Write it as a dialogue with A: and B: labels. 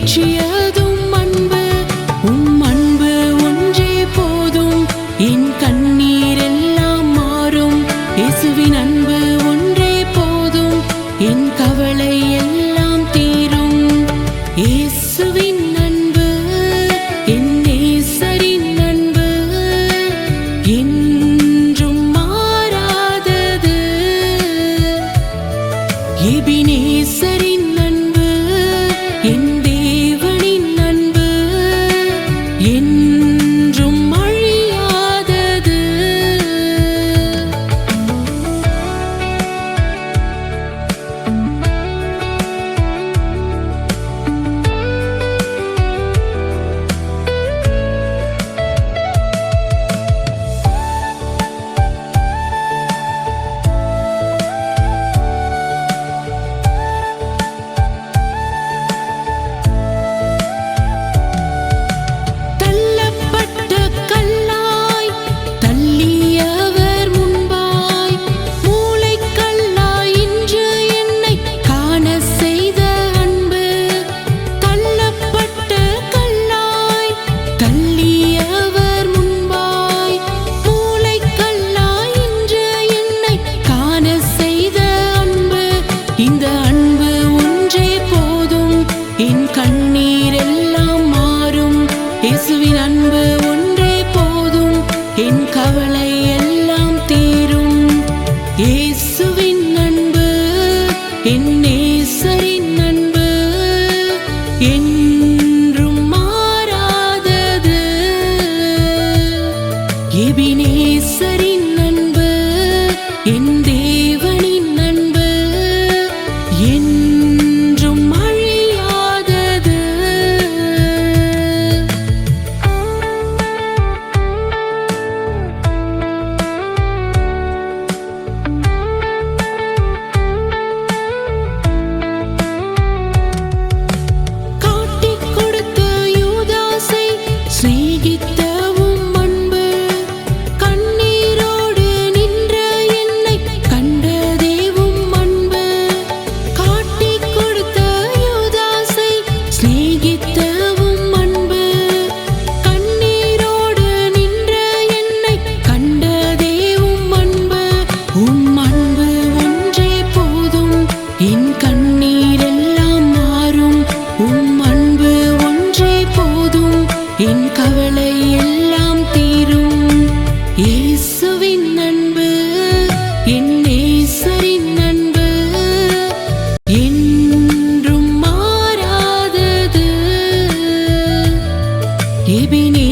A: தேற்றியதும் அன்பு, அன்பு ஒன்றே போதும். என் கண்ணீர் எல்லாம் மாறும். இயேசுவின் அன்பு ஒன்றே போதும். என் கவலை எல்லாம் தீரும். இயேசுவின் அன்பு, என் நேசரின் அன்பு என்றும் மாறாதது. எபினேசரின் அன்பு, என் தேவனின் அன்பு என்றும் அழியாதது. இந்த அன்பு ஒன்றே போதும். என் கண்ணீர் எல்லாம் மாறும். இயேசுவின் அன்பு ஒன்றே போதும். என் கவலை எல்லாம் தீரும். இயேசுவின் அன்பு, என் நேசரின் அன்பு என்றும் மாறாதது. எபினேசரின் அன்பு, என் தேவனின் அன்பு என்றும் அழியாதது. காட்டிக் கொடுத்த யூதாசை சிநேகித்த உம் அன்பு, கண்ணீரோடு நின்ற என்னை கண்டதே உம் அன்பு. காட்டிக் கொடுத்த யூதாசை சிநேகித்த உம் அன்பு, கண்ணீரோடு நின்ற என்னை கண்டதே உம் அன்பு. உம் அன்பு ஒன்றே போதும். என் கண்ணீர் எல்லாம் மாறும். உம் அன்பு ஒன்றே போதும். என் கவலை எல்லாம் தீரும். இயேசுவின் அன்பு, என் நேசரின் அன்பு என்றும் மாறாதது. எபினே